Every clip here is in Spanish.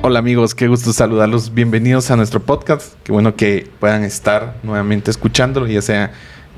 Hola amigos, qué gusto saludarlos. Bienvenidos a nuestro podcast. Qué bueno que puedan estar nuevamente escuchándolo, ya sea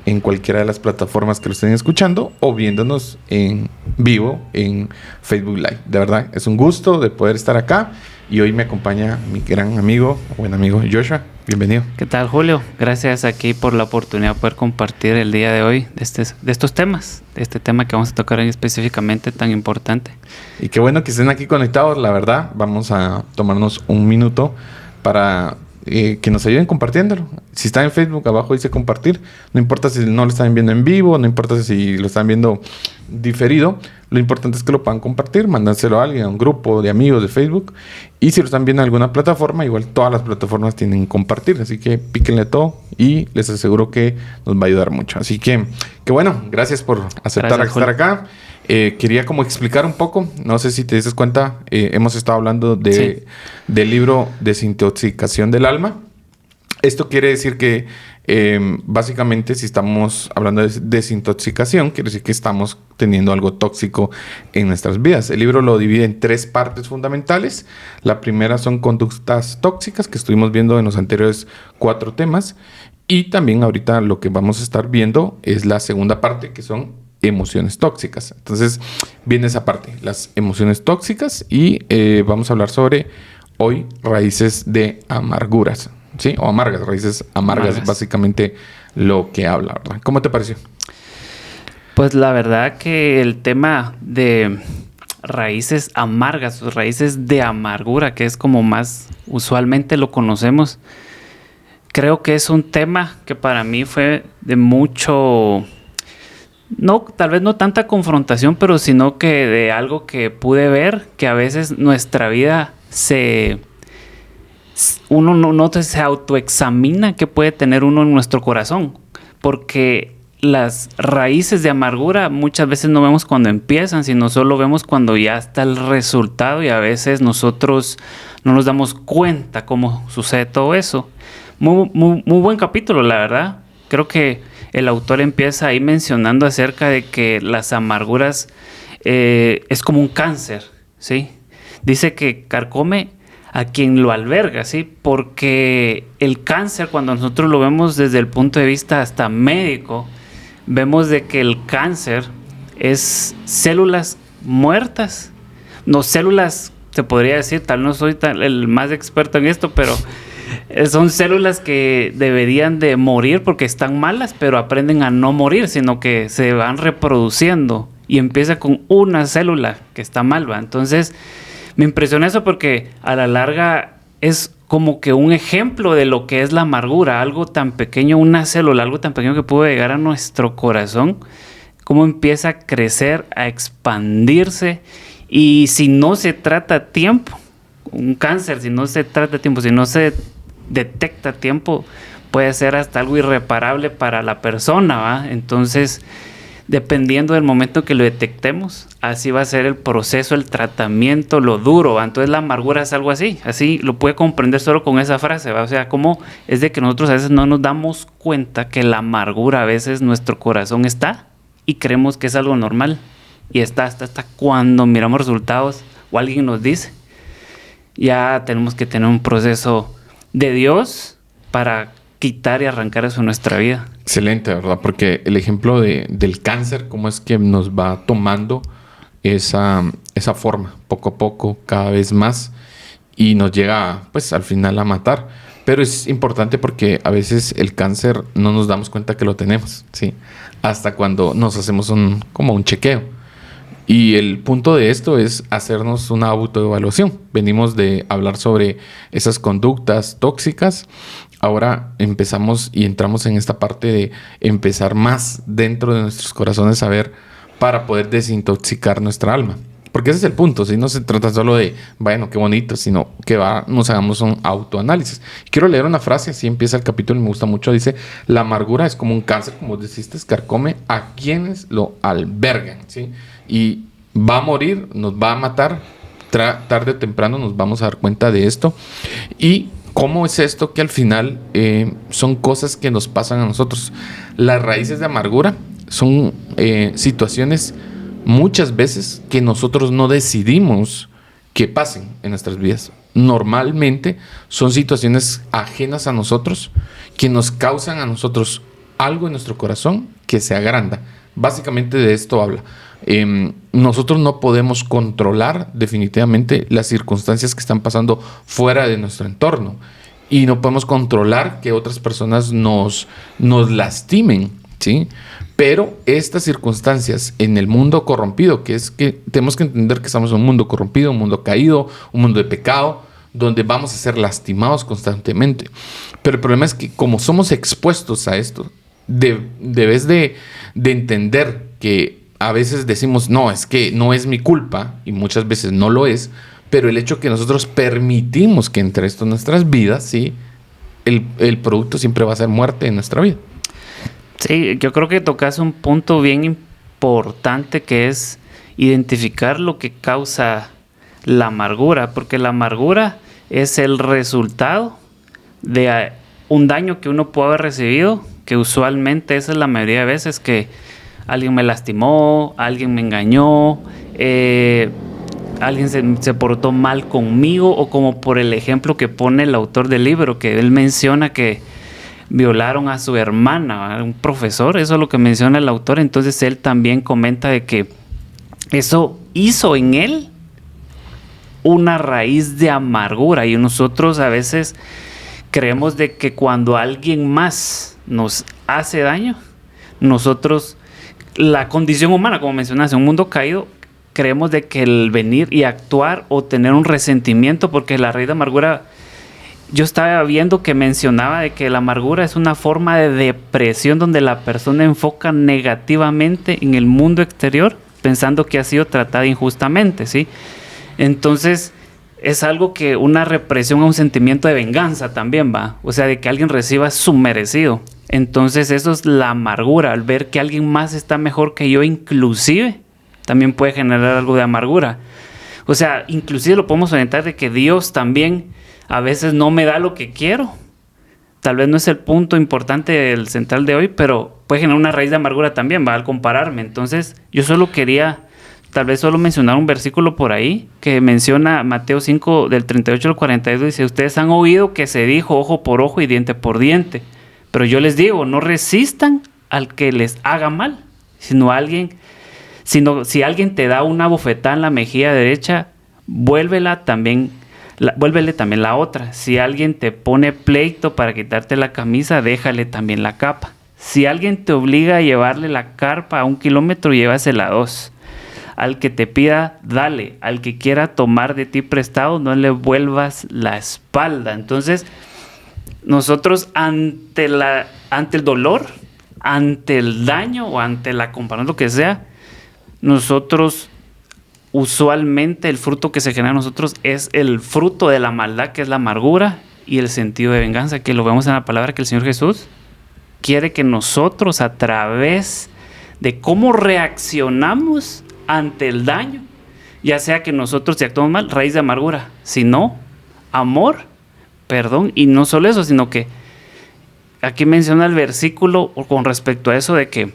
en cualquiera de las plataformas que lo estén escuchando o viéndonos en vivo en Facebook Live. De verdad, es un gusto de poder estar acá y hoy me acompaña mi gran amigo, buen amigo Joshua. Bienvenido. ¿Qué tal, Julio? Gracias aquí por la oportunidad de poder compartir el día de hoy de estos temas, de este tema que vamos a tocar hoy específicamente tan importante. Y qué bueno que estén aquí conectados, la verdad. Vamos a tomarnos un minuto para que nos ayuden compartiéndolo. Si están en Facebook, abajo dice compartir. No importa si no lo están viendo en vivo, no importa si lo están viendo diferido. Lo importante es que lo puedan compartir, mandárselo a alguien, a un grupo de amigos de Facebook. Y si lo están viendo en alguna plataforma, igual todas las plataformas tienen compartir. Así que píquenle todo y les aseguro que nos va a ayudar mucho. Así que bueno, gracias por aceptar estar acá. Quería como explicar un poco, no sé si te dices cuenta, hemos estado hablando del libro Desintoxicación del Alma. Esto quiere decir que básicamente si estamos hablando de desintoxicación, quiere decir que estamos teniendo algo tóxico en nuestras vidas. El libro lo divide en 3 partes fundamentales. La primera son conductas tóxicas, que estuvimos viendo en los anteriores 4 temas. Y también ahorita lo que vamos a estar viendo es la segunda parte, que son emociones tóxicas. Entonces viene esa parte, las emociones tóxicas, y vamos a hablar sobre hoy raíces de amarguras, ¿sí? O amargas, raíces amargas. Básicamente lo que habla, ¿verdad? ¿Cómo te pareció? Pues la verdad que el tema de raíces amargas, raíces de amargura, que es como más usualmente lo conocemos, creo que es un tema que para mí fue de mucho... No, tal vez no tanta confrontación, pero sino que de algo que pude ver, que a veces nuestra vida uno no se autoexamina que puede tener uno en nuestro corazón, porque las raíces de amargura muchas veces no vemos cuando empiezan, sino solo vemos cuando ya está el resultado, y a veces nosotros no nos damos cuenta cómo sucede todo eso. Muy buen capítulo, la verdad. Creo que el autor empieza ahí mencionando acerca de que las amarguras es como un cáncer, ¿sí? Dice que carcome a quien lo alberga, ¿sí? Porque el cáncer, cuando nosotros lo vemos desde el punto de vista hasta médico, vemos de que el cáncer es células muertas. No, células, se podría decir, tal vez no soy el más experto en esto, pero... son células que deberían de morir porque están malas, pero aprenden a no morir, sino que se van reproduciendo y empieza con una célula que está mal, ¿va? Entonces, me impresiona eso porque a la larga es como que un ejemplo de lo que es la amargura, algo tan pequeño, una célula, algo tan pequeño que puede llegar a nuestro corazón, cómo empieza a crecer, a expandirse, y si no se trata a tiempo, un cáncer, si no se trata a tiempo, si no se detecta a tiempo, puede ser hasta algo irreparable para la persona, ¿va? Entonces, dependiendo del momento que lo detectemos, así va a ser el proceso, el tratamiento, lo duro, ¿va? Entonces la amargura es algo así lo puede comprender solo con esa frase, ¿va? O sea, como es de que nosotros a veces no nos damos cuenta que la amargura a veces nuestro corazón está y creemos que es algo normal, y está hasta cuando miramos resultados o alguien nos dice. Ya tenemos que tener un proceso de Dios para quitar y arrancar eso en nuestra vida. Excelente, ¿verdad? Porque el ejemplo del cáncer, cómo es que nos va tomando esa forma, poco a poco, cada vez más, y nos llega, pues, al final a matar. Pero es importante porque a veces el cáncer no nos damos cuenta que lo tenemos, ¿sí? Hasta cuando nos hacemos como un chequeo. Y el punto de esto es hacernos una autoevaluación. Venimos de hablar sobre esas conductas tóxicas. Ahora empezamos y entramos en esta parte de empezar más dentro de nuestros corazones a ver para poder desintoxicar nuestra alma. Porque ese es el punto, ¿sí? No se trata solo de, bueno, qué bonito, sino que nos hagamos un autoanálisis. Quiero leer una frase, así empieza el capítulo y me gusta mucho. Dice, la amargura es como un cáncer, como dijiste, carcome a quienes lo albergan, ¿sí? Y va a morir, nos va a matar, tarde o temprano nos vamos a dar cuenta de esto. Y ¿Cómo es esto que al final son cosas que nos pasan a nosotros? Las raíces de amargura son situaciones muchas veces que nosotros no decidimos que pasen en nuestras vidas. Normalmente son situaciones ajenas a nosotros que nos causan a nosotros algo en nuestro corazón que se agranda. Básicamente de esto habla. Nosotros no podemos controlar definitivamente las circunstancias que están pasando fuera de nuestro entorno y no podemos controlar que otras personas nos lastimen, ¿sí? Pero estas circunstancias en el mundo corrompido, que es que tenemos que entender que estamos en un mundo corrompido, un mundo caído, un mundo de pecado, donde vamos a ser lastimados constantemente. Pero el problema es que como somos expuestos a esto, debes de entender que a veces decimos, no, es que no es mi culpa, y muchas veces no lo es, pero el hecho que nosotros permitimos que entre esto en nuestras vidas, ¿sí? El producto siempre va a ser muerte en nuestra vida. Sí, yo creo que tocas un punto bien importante que es identificar lo que causa la amargura, porque la amargura es el resultado de un daño que uno puede haber recibido, que usualmente esa es la mayoría de veces que alguien me lastimó, alguien me engañó, alguien se portó mal conmigo, o como por el ejemplo que pone el autor del libro, que él menciona que violaron a su hermana, un profesor, eso es lo que menciona el autor. Entonces él también comenta de que eso hizo en él una raíz de amargura, y nosotros a veces creemos de que cuando alguien más nos hace daño, nosotros, la condición humana, como mencionaste, en un mundo caído, creemos de que el venir y actuar o tener un resentimiento, porque la raíz de amargura, yo estaba viendo que mencionaba de que la amargura es una forma de depresión donde la persona enfoca negativamente en el mundo exterior, pensando que ha sido tratada injustamente, ¿sí? Entonces, es algo que una represión a un sentimiento de venganza también va, o sea, de que alguien reciba su merecido. Entonces, eso es la amargura, al ver que alguien más está mejor que yo, inclusive, también puede generar algo de amargura. O sea, inclusive lo podemos orientar de que Dios también a veces no me da lo que quiero. Tal vez no es el punto importante del central de hoy, pero puede generar una raíz de amargura también, va, al compararme. Entonces, yo solo quería, tal vez solo mencionar un versículo por ahí, que menciona Mateo 5, del 38 al 42, dice, ustedes han oído que se dijo ojo por ojo y diente por diente, pero yo les digo, no resistan al que les haga mal, sino si alguien te da una bofetada en la mejilla derecha, vuélvele también la otra. Si alguien te pone pleito para quitarte la camisa, déjale también la capa. Si alguien te obliga a llevarle la carpa a 1 kilómetro, llévasela a 2. Al que te pida, dale. Al que quiera tomar de ti prestado, no le vuelvas la espalda. Entonces, nosotros ante el dolor, ante el daño o ante la comparación, lo que sea, nosotros usualmente el fruto que se genera en nosotros es el fruto de la maldad, que es la amargura, y el sentido de venganza, que lo vemos en la palabra que el Señor Jesús quiere que nosotros, a través de cómo reaccionamos ante el daño, ya sea que nosotros si actuamos mal, raíz de amargura, si no, amor, perdón, y no solo eso, sino que aquí menciona el versículo con respecto a eso de que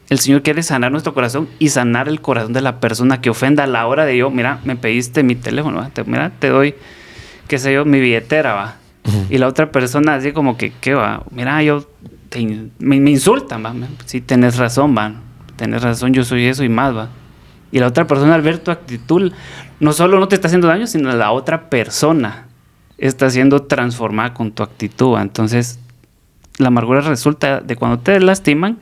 el Señor quiere sanar nuestro corazón y sanar el corazón de la persona que ofenda a la hora de yo, mira, me pediste mi teléfono, ¿va? Mira, te doy, qué sé yo, mi billetera, va. Uh-huh. Y la otra persona así como que, ¿qué va? Mira, me insultan, va. Sí, tenés razón, va. Tenés razón, yo soy eso y más, va. Y la otra persona, al ver tu actitud, no solo no te está haciendo daño, sino la otra persona está siendo transformada con tu actitud, va. Entonces, la amargura resulta de cuando te lastiman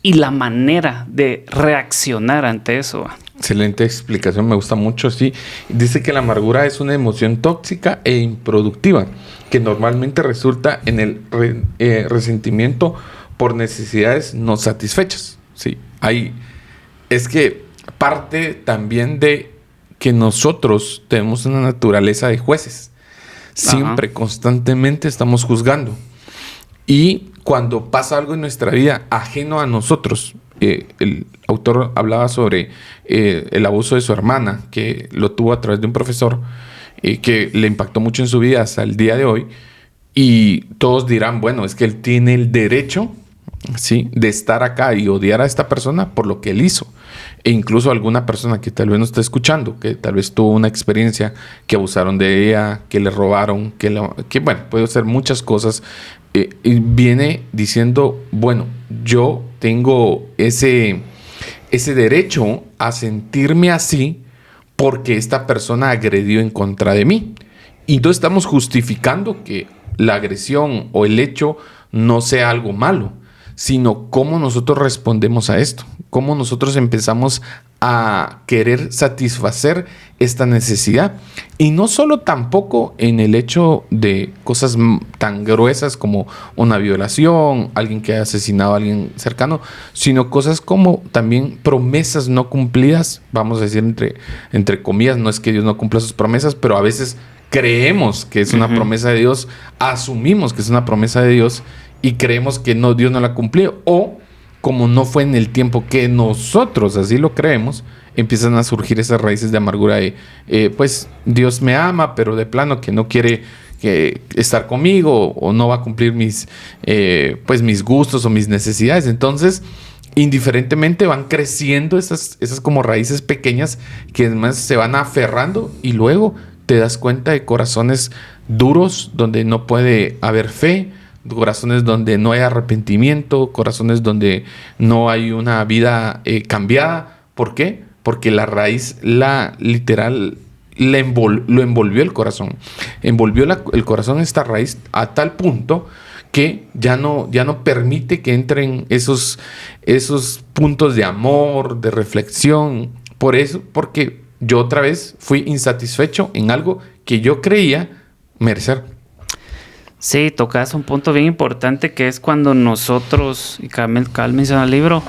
y la manera de reaccionar ante eso. Excelente explicación, me gusta mucho, sí. Dice que la amargura es una emoción tóxica e improductiva, que normalmente resulta en el resentimiento por necesidades no satisfechas. Sí, es que parte también de que nosotros tenemos una naturaleza de jueces. Siempre, constantemente estamos juzgando. Y cuando pasa algo en nuestra vida ajeno a nosotros, el autor hablaba sobre el abuso de su hermana, que lo tuvo a través de un profesor, que le impactó mucho en su vida hasta el día de hoy. Y todos dirán, bueno, es que él tiene el derecho, ¿sí?, de estar acá y odiar a esta persona por lo que él hizo. E incluso alguna persona que tal vez no esté escuchando, que tal vez tuvo una experiencia, que abusaron de ella, que le robaron, que bueno, puede ser muchas cosas, y viene diciendo, bueno, yo tengo ese derecho a sentirme así porque esta persona agredió en contra de mí. Y no estamos justificando que la agresión o el hecho no sea algo malo, sino cómo nosotros respondemos a esto, cómo nosotros empezamos a querer satisfacer esta necesidad. Y no solo tampoco en el hecho de cosas tan gruesas como una violación, alguien que ha asesinado a alguien cercano, sino cosas como también promesas no cumplidas, vamos a decir entre comillas, no es que Dios no cumpla sus promesas, pero a veces creemos que es una promesa de Dios, asumimos que es una promesa de Dios y creemos que no, Dios no la cumplió, o como no fue en el tiempo que nosotros así lo creemos, empiezan a surgir esas raíces de amargura de, pues Dios me ama, pero de plano que no quiere estar conmigo o no va a cumplir mis gustos o mis necesidades. Entonces, indiferentemente van creciendo esas como raíces pequeñas que además se van aferrando y luego te das cuenta de corazones duros donde no puede haber fe, corazones donde no hay arrepentimiento, corazones donde no hay una vida cambiada. ¿Por qué? Porque la raíz, literal, lo envolvió el corazón. Envolvió el corazón esta raíz a tal punto que ya no permite que entren esos puntos de amor, de reflexión. Por eso, porque yo otra vez fui insatisfecho en algo que yo creía merecer. Sí, tocas un punto bien importante que es cuando nosotros, y Cal menciona el libro,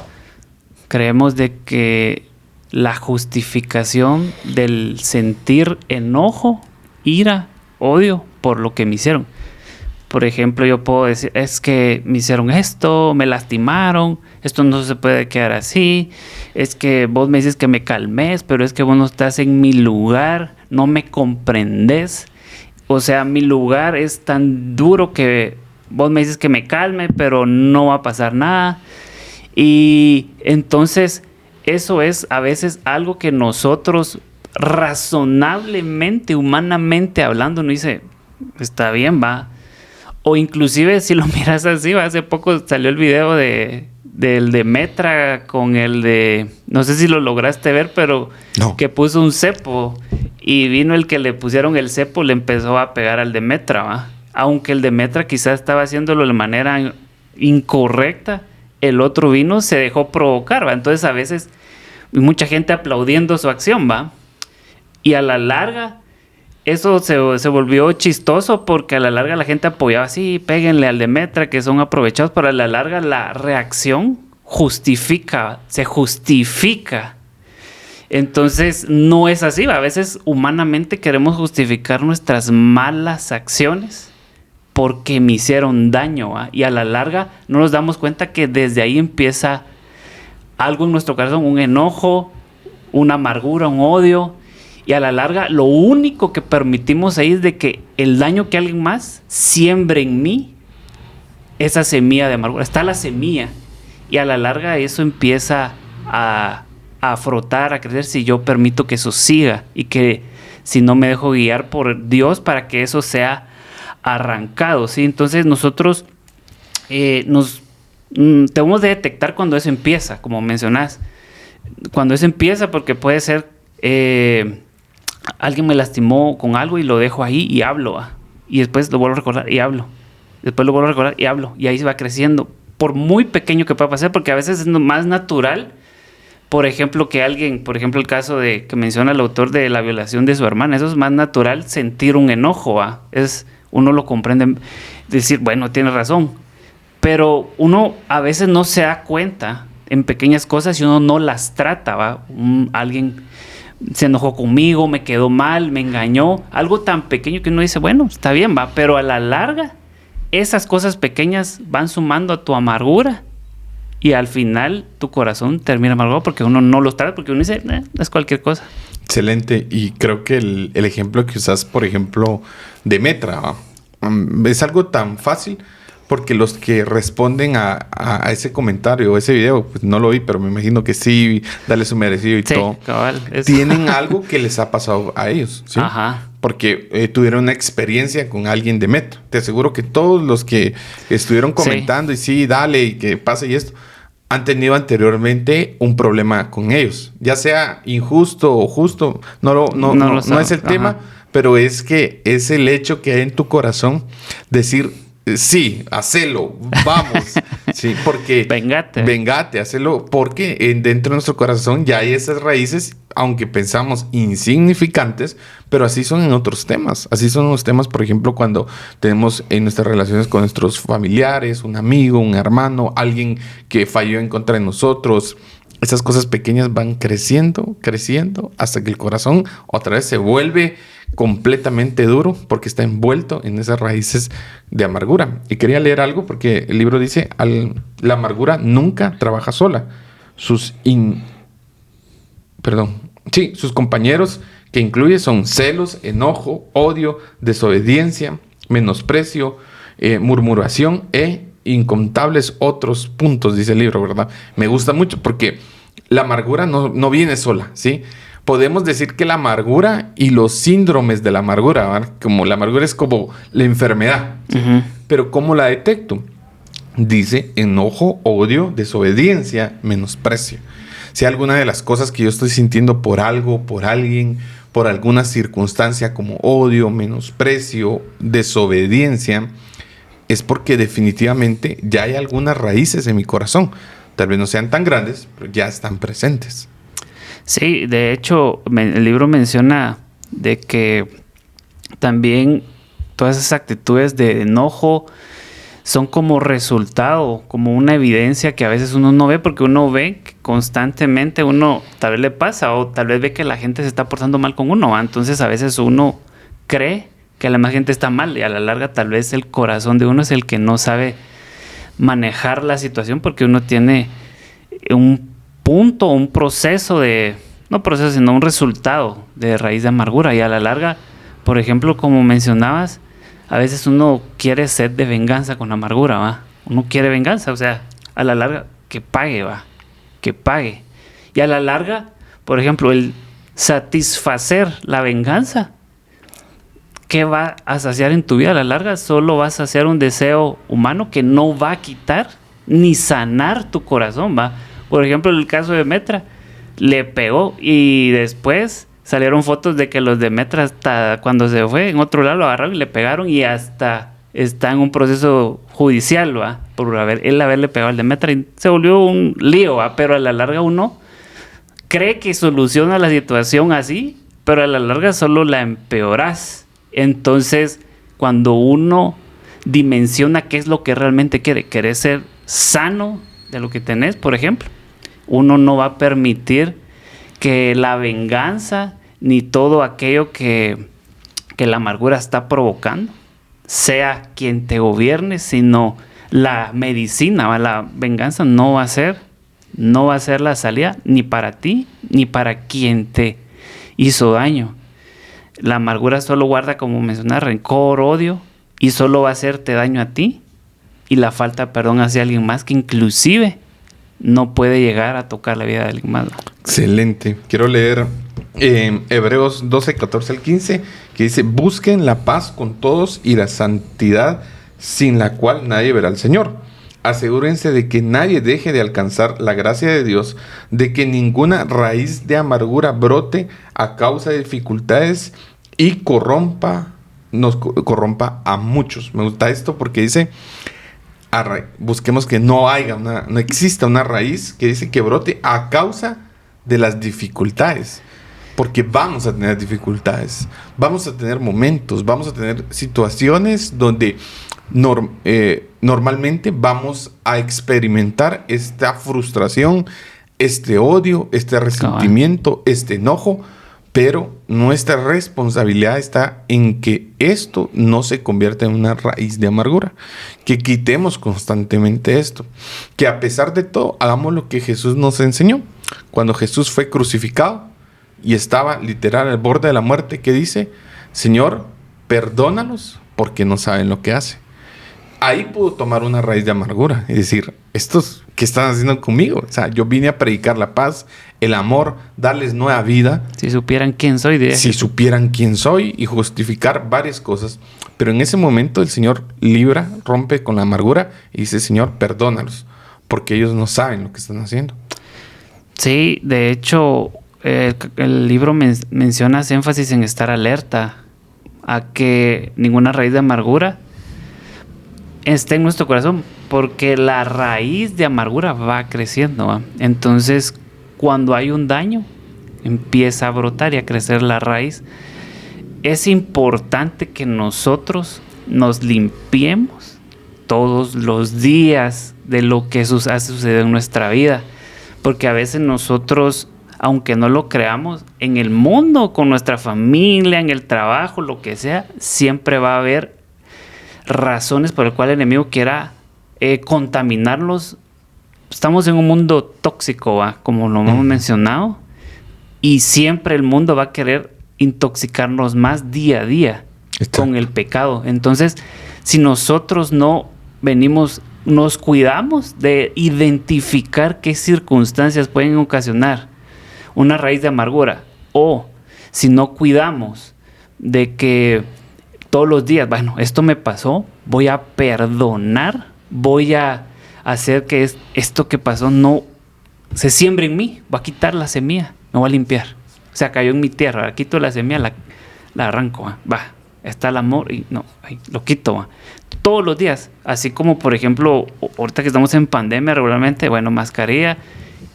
creemos de que la justificación del sentir enojo, ira, odio por lo que me hicieron. Por ejemplo, yo puedo decir, es que me hicieron esto, me lastimaron, esto no se puede quedar así, es que vos me dices que me calmes, pero es que vos no estás en mi lugar, no me comprendes. O sea, mi lugar es tan duro que vos me dices que me calme, pero no va a pasar nada. Y entonces eso es a veces algo que nosotros razonablemente, humanamente hablando, no dice, está bien, va. O inclusive si lo miras así, ¿va? Hace poco salió el video del de Metra con el de, no sé si lo lograste ver, pero no, que puso un cepo y vino el que le pusieron el cepo, le empezó a pegar al de Metra, ¿va? Aunque el de Metra quizás estaba haciéndolo de manera incorrecta, el otro vino, se dejó provocar, ¿va? Entonces a veces mucha gente aplaudiendo su acción, ¿va? Y a la larga eso se volvió chistoso porque a la larga la gente apoyaba así, péguenle al de Metra que son aprovechados, pero a la larga la reacción se justifica. Entonces no es así, ¿va? A veces humanamente queremos justificar nuestras malas acciones porque me hicieron daño, ¿va? Y a la larga no nos damos cuenta que desde ahí empieza algo en nuestro corazón, un enojo, una amargura, un odio. Y a la larga, lo único que permitimos ahí es de que el daño que alguien más siembre en mí, esa semilla de amargura. Está la semilla. Y a la larga eso empieza a frotar, a crecer si yo permito que eso siga. Y que si no me dejo guiar por Dios para que eso sea arrancado, ¿sí? Entonces nosotros tenemos de detectar cuando eso empieza, como mencionás. Cuando eso empieza, porque puede ser... alguien me lastimó con algo y lo dejo ahí y hablo, ¿va? Y después lo vuelvo a recordar y hablo, después lo vuelvo a recordar y hablo, y ahí se va creciendo, por muy pequeño que pueda pasar, porque a veces es más natural, por ejemplo, que alguien, por ejemplo el caso de que menciona el autor de la violación de su hermana, eso es más natural, sentir un enojo, ¿va? Uno lo comprende, decir, bueno, tiene razón, pero uno a veces no se da cuenta en pequeñas cosas y uno no las trata, ¿va? Alguien se enojó conmigo, me quedó mal, me engañó, algo tan pequeño que uno dice, bueno, está bien, va, pero a la larga esas cosas pequeñas van sumando a tu amargura y al final tu corazón termina amargado porque uno no los trata, porque uno dice, es cualquier cosa. Excelente. Y creo que el ejemplo que usas, por ejemplo, de Metra, es algo tan fácil porque los que responden a ese comentario o ese video, pues no lo vi, pero me imagino que sí, dale su merecido y todo. Cabal, tienen algo que les ha pasado a ellos, ¿sí? Ajá. Porque tuvieron una experiencia con alguien de Metra. Te aseguro que todos los que estuvieron comentando y sí, dale y que pase y esto, han tenido anteriormente un problema con ellos. Ya sea injusto o justo, no es el tema, pero es que es el hecho que hay en tu corazón decir, sí, hacelo, vamos. Sí, porque vengate, hacelo, porque dentro de nuestro corazón ya hay esas raíces, aunque pensamos insignificantes, pero así son en otros temas. Así son los temas, por ejemplo, cuando tenemos en nuestras relaciones con nuestros familiares, un amigo, un hermano, alguien que falló en contra de nosotros. Esas cosas pequeñas van creciendo, hasta que el corazón otra vez se vuelve completamente duro porque está envuelto en esas raíces de amargura. Y quería leer algo porque el libro dice, la amargura nunca trabaja sola. Sus compañeros que incluye son celos, enojo, odio, desobediencia, menosprecio, murmuración incontables otros puntos, dice el libro, ¿verdad? Me gusta mucho porque la amargura no viene sola, ¿sí? Podemos decir que la amargura y los síndromes de la amargura, ¿verdad? Como la amargura es como la enfermedad, ¿sí? Uh-huh. Pero ¿cómo la detecto? Dice enojo, odio, desobediencia, menosprecio. Si alguna de las cosas que yo estoy sintiendo por algo, por alguien, por alguna circunstancia como odio, menosprecio, desobediencia, es porque definitivamente ya hay algunas raíces en mi corazón. Tal vez no sean tan grandes, pero ya están presentes. Sí, de hecho, el libro menciona de que también todas esas actitudes de enojo son como resultado, como una evidencia que a veces uno no ve, porque uno ve que constantemente uno tal vez le pasa o tal vez ve que la gente se está portando mal con uno, ¿va? Entonces a veces uno cree que la demás gente está mal y a la larga tal vez el corazón de uno es el que no sabe manejar la situación porque uno tiene un punto, un proceso sino un resultado de raíz de amargura y a la larga, por ejemplo, como mencionabas, a veces uno quiere sed de venganza con amargura, ¿va? Uno quiere venganza, o sea, a la larga que pague, ¿va? Que pague. Y a la larga, por ejemplo, el satisfacer la venganza, ¿qué va a saciar en tu vida? A la larga solo va a saciar un deseo humano que no va a quitar ni sanar tu corazón, ¿va? Por ejemplo, en el caso de Metra, le pegó y después salieron fotos de que los de Metra hasta cuando se fue en otro lado lo agarraron y le pegaron y hasta está en un proceso judicial, ¿va? Por haberle pegado al de Metra y se volvió un lío, ¿va? Pero a la larga uno cree que soluciona la situación así, pero a la larga solo la empeoras. Entonces, cuando uno dimensiona qué es lo que realmente quiere ser sano de lo que tenés, por ejemplo, uno no va a permitir que la venganza ni todo aquello que la amargura está provocando sea quien te gobierne, sino la medicina, ¿va? La venganza no va a ser la salida ni para ti ni para quien te hizo daño. La amargura solo guarda, como mencioné, rencor, odio, y solo va a hacerte daño a ti y la falta de perdón hacia alguien más que inclusive no puede llegar a tocar la vida de alguien más. Excelente. Quiero leer Hebreos 12, 14 al 15, que dice: busquen la paz con todos y la santidad sin la cual nadie verá al Señor. Asegúrense de que nadie deje de alcanzar la gracia de Dios, de que ninguna raíz de amargura brote a causa de dificultades y nos corrompa a muchos. Me gusta esto porque dice, busquemos que no exista una raíz que dice que brote a causa de las dificultades. Porque vamos a tener dificultades, vamos a tener momentos, vamos a tener situaciones donde normalmente vamos a experimentar esta frustración, este odio, este resentimiento, este enojo, pero nuestra responsabilidad está en que esto no se convierta en una raíz de amargura, que quitemos constantemente esto, que a pesar de todo hagamos lo que Jesús nos enseñó. Cuando Jesús fue crucificado, y estaba literal al borde de la muerte, que dice: Señor, perdónalos porque no saben lo que hacen. Ahí pudo tomar una raíz de amargura y decir: estos, ¿qué están haciendo conmigo? O sea, yo vine a predicar la paz, el amor, darles nueva vida. Si supieran quién soy, diría. Si supieran quién soy, y justificar varias cosas. Pero en ese momento el Señor rompe con la amargura y dice: Señor, perdónalos, porque ellos no saben lo que están haciendo. Sí, de hecho, el libro menciona énfasis en estar alerta a que ninguna raíz de amargura esté en nuestro corazón, porque la raíz de amargura va creciendo, ¿va? Entonces, cuando hay un daño, empieza a brotar y a crecer la raíz. Es importante que nosotros nos limpiemos todos los días de lo que ha sucedido en nuestra vida, porque a veces nosotros, aunque no lo creamos, en el mundo, con nuestra familia, en el trabajo, lo que sea, siempre va a haber razones por las cuales el enemigo quiera contaminarlos. Estamos en un mundo tóxico, ¿va? Como lo hemos mencionado, y siempre el mundo va a querer intoxicarnos más día a día con el pecado. Entonces, si nosotros no nos cuidamos de identificar qué circunstancias pueden ocasionar una raíz de amargura, o si no cuidamos de que todos los días, bueno, esto me pasó, voy a perdonar, voy a hacer que esto que pasó no se siembre en mí, voy a quitar la semilla, me voy a limpiar. O sea, cayó en mi tierra, quito la semilla, la arranco, va, está el amor y no, lo quito, va. Todos los días, así como por ejemplo, ahorita que estamos en pandemia regularmente, bueno, mascarilla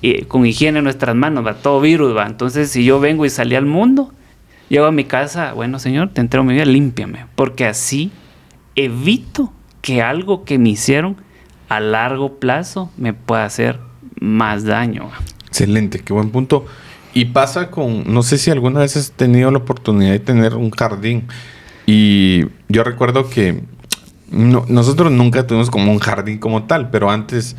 y con higiene en nuestras manos, va, todo virus, va. Entonces, si yo vengo y salí al mundo, llego a mi casa, bueno, Señor, te entrego mi vida, límpiame, porque así evito que algo que me hicieron a largo plazo me pueda hacer más daño. Excelente, qué buen punto. Y pasa no sé si alguna vez has tenido la oportunidad de tener un jardín. Y yo recuerdo que nosotros nunca tuvimos como un jardín como tal, pero antes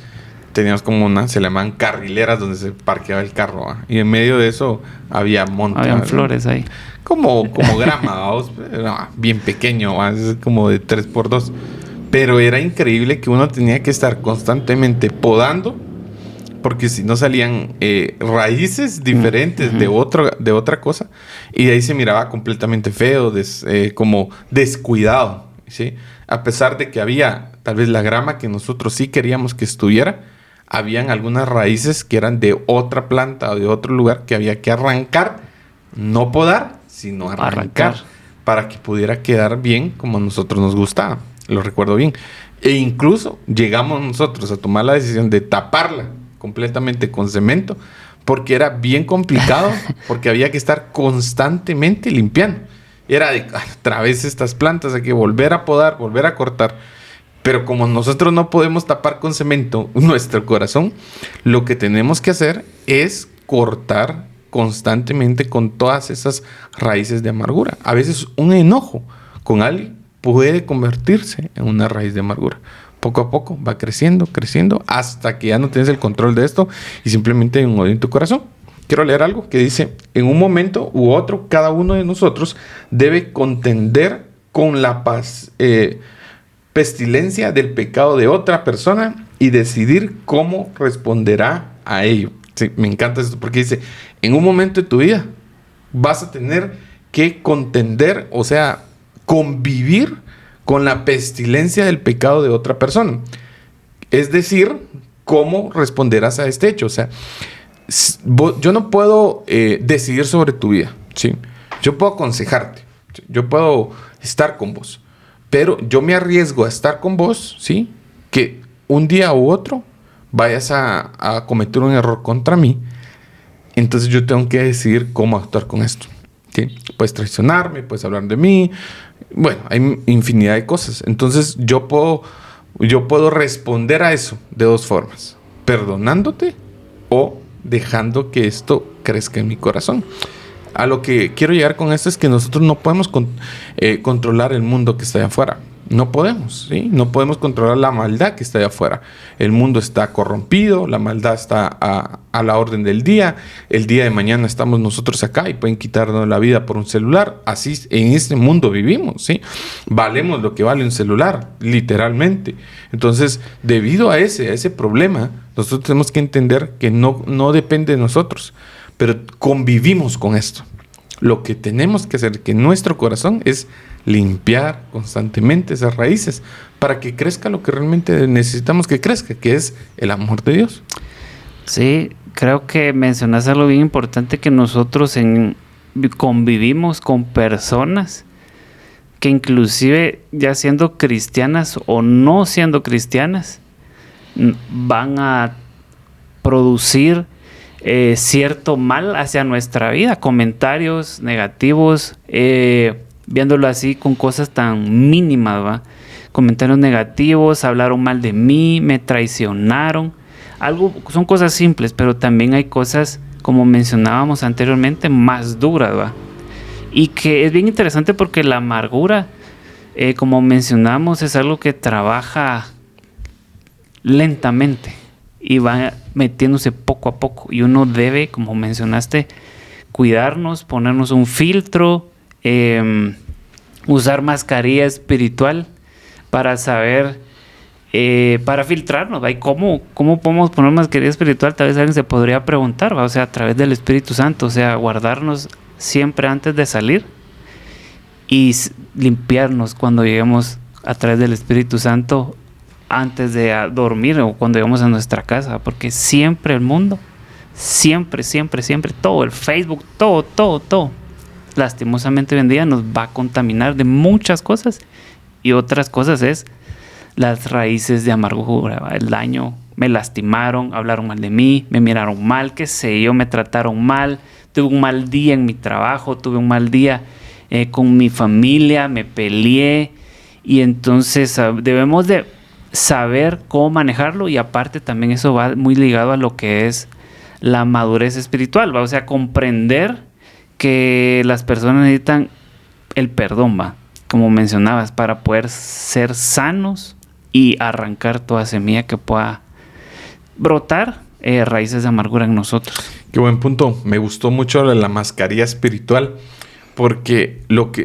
teníamos como se le llamaban carrileras donde se parqueaba el carro, ¿va? Y en medio de eso había montes. Habían flores ahí. Como grama, ¿va? Bien pequeño, ¿va? Es como de 3x2. Pero era increíble que uno tenía que estar constantemente podando, porque si no salían raíces diferentes de otra cosa, y de ahí se miraba completamente feo, como descuidado, ¿sí? A pesar de que había tal vez la grama que nosotros sí queríamos que estuviera, habían algunas raíces que eran de otra planta o de otro lugar que había que arrancar, no podar, sino arrancar. Para que pudiera quedar bien como a nosotros nos gustaba. Lo recuerdo bien. E incluso llegamos nosotros a tomar la decisión de taparla completamente con cemento, porque era bien complicado, porque había que estar constantemente limpiando. Era de otra vez estas plantas, hay que volver a podar, volver a cortar. Pero como nosotros no podemos tapar con cemento nuestro corazón, lo que tenemos que hacer es cortar constantemente con todas esas raíces de amargura. A veces un enojo con alguien puede convertirse en una raíz de amargura. Poco a poco va creciendo, hasta que ya no tienes el control de esto y simplemente hay un odio en tu corazón. Quiero leer algo que dice: en un momento u otro, cada uno de nosotros debe contender con la pestilencia del pecado de otra persona y decidir cómo responderá a ello. Sí, me encanta esto porque dice: en un momento de tu vida vas a tener que contender, o sea, convivir con la pestilencia del pecado de otra persona. Es decir, cómo responderás a este hecho. O sea, yo no puedo decidir sobre tu vida, ¿sí? Yo puedo aconsejarte, ¿sí? Yo puedo estar con vos, pero yo me arriesgo a estar con vos, ¿sí? Que un día u otro vayas a cometer un error contra mí. Entonces yo tengo que decidir cómo actuar con esto, ¿sí? Puedes traicionarme, puedes hablar de mí. Bueno, hay infinidad de cosas. Entonces yo puedo responder a eso de dos formas: perdonándote o dejando que esto crezca en mi corazón. A lo que quiero llegar con esto es que nosotros no podemos controlar el mundo que está allá afuera. No podemos, ¿sí? No podemos controlar la maldad que está allá afuera. El mundo está corrompido, la maldad está a la orden del día. El día de mañana estamos nosotros acá y pueden quitarnos la vida por un celular. Así en este mundo vivimos, ¿sí? Valemos lo que vale un celular, literalmente. Entonces, debido a ese problema, nosotros tenemos que entender que no depende de nosotros, pero convivimos con esto. Lo que tenemos que hacer, que nuestro corazón es limpiar constantemente esas raíces para que crezca lo que realmente necesitamos que crezca, que es el amor de Dios. Sí, creo que mencionas algo bien importante, que nosotros convivimos con personas que inclusive ya siendo cristianas o no siendo cristianas van a producir cierto mal hacia nuestra vida, comentarios negativos, viéndolo así con cosas tan mínimas, ¿va? Comentarios negativos, hablaron mal de mí, me traicionaron. Son cosas simples, pero también hay cosas, como mencionábamos anteriormente, más duras, ¿va? Y que es bien interesante porque la amargura, como mencionamos, es algo que trabaja lentamente y va metiéndose poco a poco. Y uno debe, como mencionaste, cuidarnos, ponernos un filtro, usar mascarilla espiritual para saber, para filtrarnos, ¿va? ¿Y cómo podemos poner mascarilla espiritual? Tal vez alguien se podría preguntar, ¿va? O sea, a través del Espíritu Santo, o sea, guardarnos siempre antes de salir y limpiarnos cuando lleguemos a través del Espíritu Santo antes de dormir o cuando llegamos a nuestra casa, porque siempre el mundo, siempre, todo el Facebook, todo, lastimosamente hoy en día nos va a contaminar de muchas cosas, y otras cosas es las raíces de amargura, ¿va? El daño, me lastimaron, hablaron mal de mí, me miraron mal, qué sé yo, me trataron mal, tuve un mal día en mi trabajo, tuve un mal día con mi familia, me peleé, y entonces debemos de saber cómo manejarlo, y aparte también eso va muy ligado a lo que es la madurez espiritual, ¿va? O sea, comprender que las personas necesitan el perdón, ¿va? Como mencionabas, para poder ser sanos y arrancar toda semilla que pueda brotar raíces de amargura en nosotros. Qué buen punto. Me gustó mucho la mascarilla espiritual, porque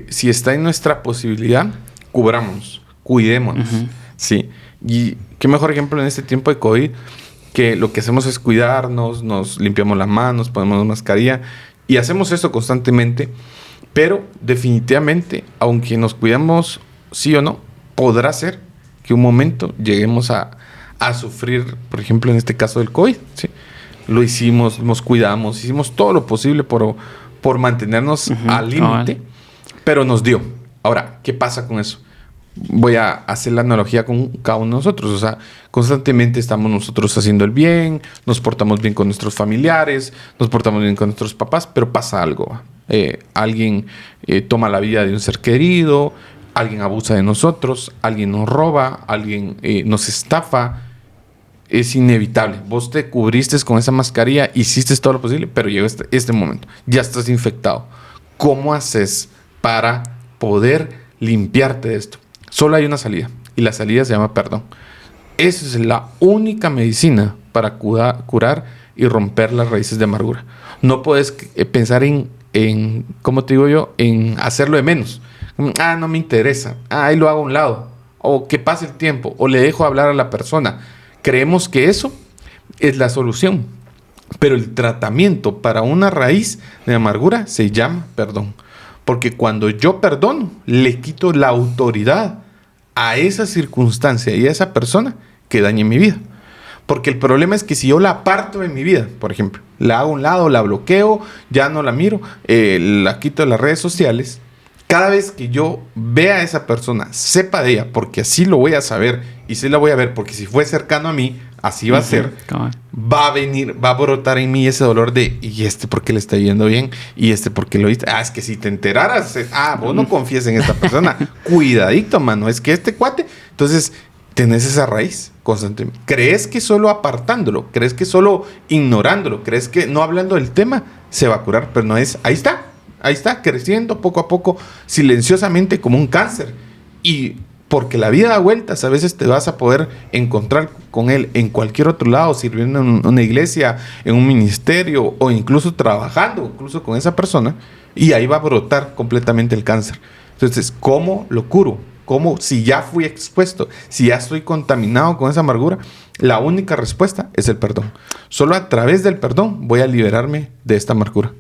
si está en nuestra posibilidad, cubramos, cuidémonos. Uh-huh. Sí. Y qué mejor ejemplo en este tiempo de COVID, que lo que hacemos es cuidarnos, nos limpiamos las manos, ponemos mascarilla y hacemos esto constantemente. Pero definitivamente, aunque nos cuidamos sí o no, podrá ser que un momento lleguemos a sufrir, por ejemplo, en este caso del COVID. ¿Sí? Lo hicimos, nos cuidamos, hicimos todo lo posible por mantenernos al límite, pero nos dio. Ahora, ¿qué pasa con eso? Voy a hacer la analogía con cada uno de nosotros. O sea, constantemente estamos nosotros haciendo el bien, nos portamos bien con nuestros familiares, nos portamos bien con nuestros papás, pero pasa algo. Alguien toma la vida de un ser querido, alguien abusa de nosotros, alguien nos roba, alguien nos estafa. Es inevitable. Vos te cubriste con esa mascarilla, hiciste todo lo posible, pero llegó este momento. Ya estás infectado. ¿Cómo haces para poder limpiarte de esto? Solo hay una salida, y la salida se llama perdón. Esa es la única medicina para curar y romper las raíces de amargura. No puedes pensar en, ¿cómo te digo yo? En hacerlo de menos. No me interesa. Ahí lo hago a un lado. O que pase el tiempo. O le dejo hablar a la persona. Creemos que eso es la solución. Pero el tratamiento para una raíz de amargura se llama perdón. Porque cuando yo perdono, le quito la autoridad a esa circunstancia y a esa persona que dañe mi vida. Porque el problema es que si yo la aparto de mi vida, por ejemplo, la hago a un lado, la bloqueo, ya no la miro, la quito de las redes sociales, cada vez que yo vea a esa persona, sepa de ella, porque así lo voy a saber y sí la voy a ver, porque si fue cercano a mí, así va a ser, va a brotar en mí ese dolor de, ¿y este por qué le está yendo bien? ¿Y este por qué lo viste? Es que si te enteraras, vos no confías en esta persona, cuidadito, mano, es que este cuate, entonces tenés esa raíz constantemente. ¿Crees que solo apartándolo? ¿Crees que solo ignorándolo? ¿Crees que no hablando del tema se va a curar? Pero no es, ahí está, creciendo poco a poco, silenciosamente como un cáncer. Y Porque la vida da vueltas, a veces te vas a poder encontrar con él en cualquier otro lado, sirviendo en una iglesia, en un ministerio o incluso trabajando, incluso con esa persona, y ahí va a brotar completamente el cáncer. Entonces, ¿cómo lo curo? ¿Cómo? Si ya fui expuesto, si ya estoy contaminado con esa amargura, la única respuesta es el perdón. Solo a través del perdón voy a liberarme de esta amargura.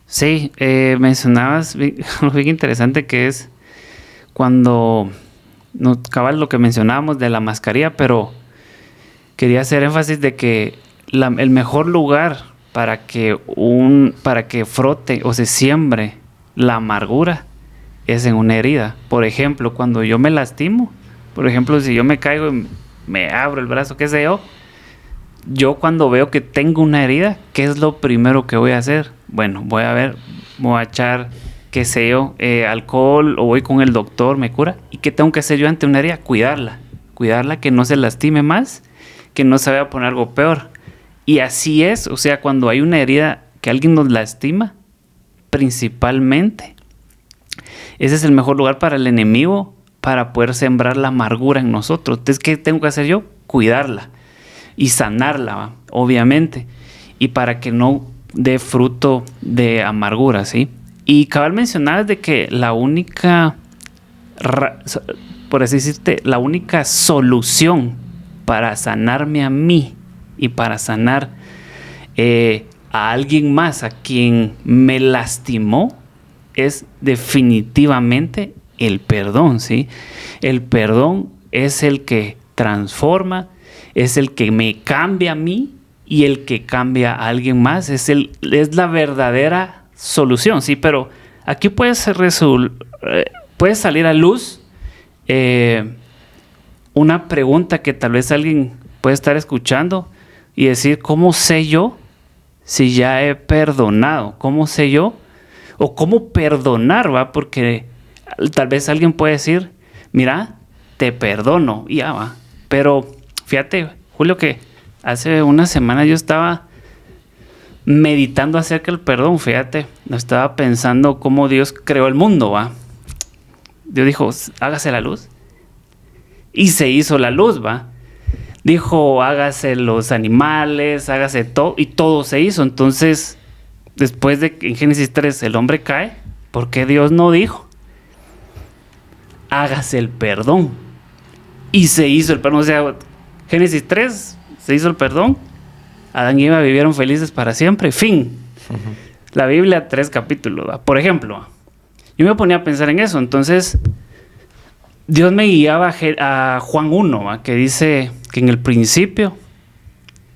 Sí, mencionabas algo bien interesante que es cuando... No, cabal lo que mencionábamos de la mascarilla, pero quería hacer énfasis de que el mejor lugar para que frote o se siembre la amargura es en una herida. Por ejemplo, cuando yo me lastimo, por ejemplo, si yo me caigo y me abro el brazo, qué sé yo cuando veo que tengo una herida, ¿qué es lo primero que voy a hacer? Bueno, voy a echar, qué sé yo, alcohol, o voy con el doctor, me cura. ¿Y qué tengo que hacer yo ante una herida? Cuidarla, que no se lastime más, que no se vaya a poner algo peor. Y así es, o sea, cuando hay una herida que alguien nos lastima, principalmente, ese es el mejor lugar para el enemigo para poder sembrar la amargura en nosotros. Entonces, ¿qué tengo que hacer yo? Cuidarla y sanarla, ¿va? Obviamente, y para que no dé fruto de amargura, ¿sí? Y cabal mencionabas de que la única, por así decirte, la única solución para sanarme a mí y para sanar a alguien más a quien me lastimó es definitivamente el perdón, ¿sí? El perdón es el que transforma, es el que me cambia a mí y el que cambia a alguien más, es la verdadera solución, sí, pero aquí puede salir a luz una pregunta que tal vez alguien puede estar escuchando y decir, ¿cómo sé yo si ya he perdonado? ¿Cómo sé yo? O cómo perdonar, ¿va? Porque tal vez alguien puede decir, mira, te perdono, y ya va. Pero fíjate, Julio, que hace una semana yo estaba meditando acerca del perdón, fíjate, estaba pensando cómo Dios creó el mundo, ¿va? Dios dijo, hágase la luz, y se hizo la luz, ¿va? Dijo, hágase los animales, hágase todo, y todo se hizo. Entonces, después de que en Génesis 3 el hombre cae, ¿por qué Dios no dijo? Hágase el perdón. Y se hizo el perdón. O sea, Génesis 3 se hizo el perdón. Adán y Eva vivieron felices para siempre. Fin. Uh-huh. La Biblia, 3 capítulos. ¿Va? Por ejemplo, yo me ponía a pensar en eso. Entonces, Dios me guiaba a Juan 1, ¿va? Que dice que en el principio,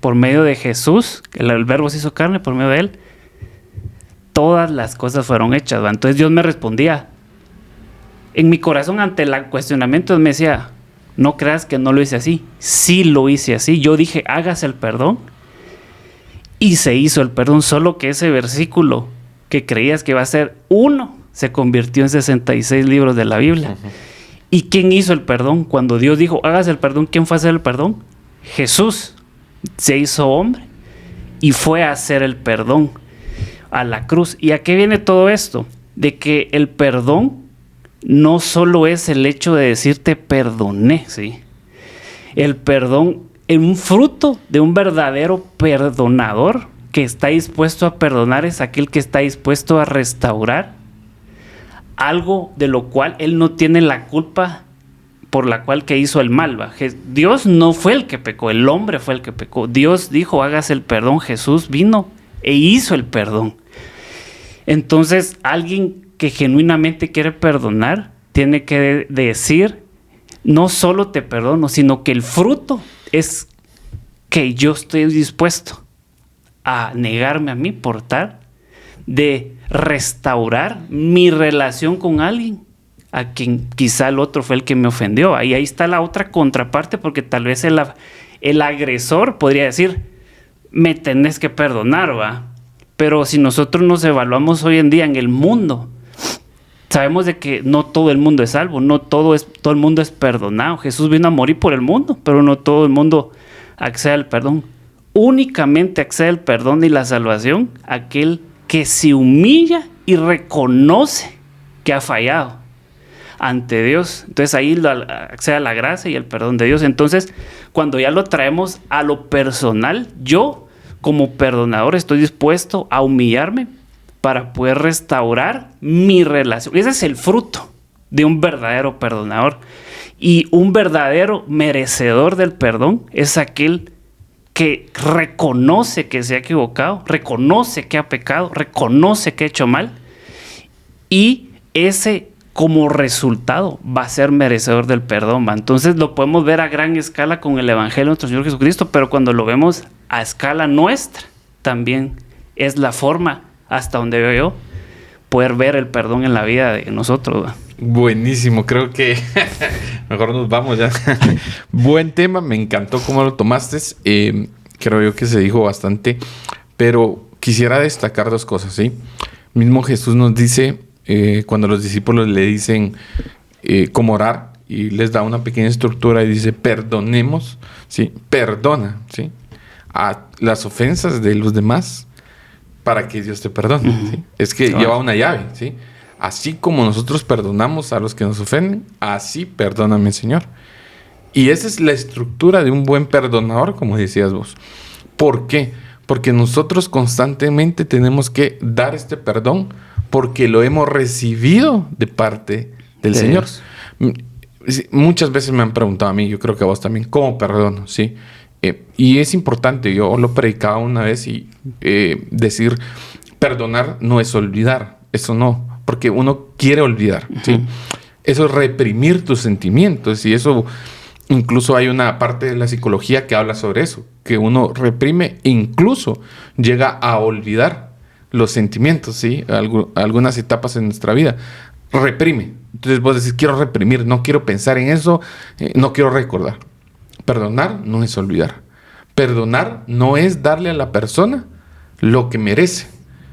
por medio de Jesús, el verbo se hizo carne, por medio de él, todas las cosas fueron hechas, ¿va? Entonces Dios me respondía. En mi corazón, ante el cuestionamiento, me decía, no creas que no lo hice así. Sí lo hice así. Yo dije, hágase el perdón. Y se hizo el perdón, solo que ese versículo que creías que iba a ser uno, se convirtió en 66 libros de la Biblia. Uh-huh. ¿Y quién hizo el perdón? Cuando Dios dijo, hágase el perdón, ¿quién fue a hacer el perdón? Jesús se hizo hombre y fue a hacer el perdón a la cruz. ¿Y a qué viene todo esto? De que el perdón no solo es el hecho de decirte perdoné, ¿sí? El perdón es un fruto de un verdadero perdonador que está dispuesto a perdonar, es aquel que está dispuesto a restaurar algo de lo cual él no tiene la culpa por la cual que hizo el mal, ¿va? Dios no fue el que pecó, el hombre fue el que pecó. Dios dijo, hágase el perdón. Jesús vino e hizo el perdón. Entonces, alguien que genuinamente quiere perdonar tiene que decir, no solo te perdono, sino que el fruto es que yo estoy dispuesto a negarme a mí por tal de restaurar mi relación con alguien a quien quizá el otro fue el que me ofendió. Ahí está la otra contraparte, porque tal vez el agresor podría decir, me tenés que perdonar, ¿va? Pero si nosotros nos evaluamos hoy en día en el mundo, sabemos de que no todo el mundo es salvo, no todo el mundo es perdonado. Jesús vino a morir por el mundo, pero no todo el mundo accede al perdón. Únicamente accede al perdón y la salvación aquel que se humilla y reconoce que ha fallado. ante Dios. Entonces ahí accede a la gracia y el perdón de Dios. Entonces, cuando ya lo traemos a lo personal, yo como perdonador estoy dispuesto a humillarme para poder restaurar mi relación. Ese es el fruto de un verdadero perdonador. Y un verdadero merecedor del perdón es aquel que reconoce que se ha equivocado, reconoce que ha pecado, reconoce que ha hecho mal, y ese como resultado va a ser merecedor del perdón, ¿va? Entonces lo podemos ver a gran escala con el Evangelio de nuestro Señor Jesucristo, pero cuando lo vemos a escala nuestra, también es la forma hasta donde veo yo poder ver el perdón en la vida de nosotros, ¿va? Buenísimo, creo que mejor nos vamos ya. Buen tema, me encantó cómo lo tomaste. Creo yo que se dijo bastante, pero quisiera destacar dos cosas, ¿sí? Mismo Jesús nos dice, cuando los discípulos le dicen cómo orar, y les da una pequeña estructura y dice, perdonemos, ¿sí? Perdona, ¿sí? A las ofensas de los demás para que Dios te perdone, ¿sí? Es que lleva una llave, ¿sí? Así como nosotros perdonamos a los que nos ofenden, así perdóname, Señor. Y esa es la estructura de un buen perdonador, como decías vos. ¿Por qué? Porque nosotros constantemente tenemos que dar este perdón porque lo hemos recibido de parte del Señor. Muchas veces me han preguntado a mí, yo creo que a vos también, ¿cómo perdono? ¿Sí? Y es importante, yo lo predicaba una vez y decir, perdonar no es olvidar, eso no. Porque uno quiere olvidar, ¿sí? Eso es reprimir tus sentimientos. Y eso, incluso hay una parte de la psicología que habla sobre eso. Que uno reprime, incluso llega a olvidar los sentimientos, ¿sí? Algunas etapas en nuestra vida. Reprime. Entonces vos decís, quiero reprimir, no quiero pensar en eso, no quiero recordar. Perdonar no es olvidar. Perdonar no es darle a la persona lo que merece,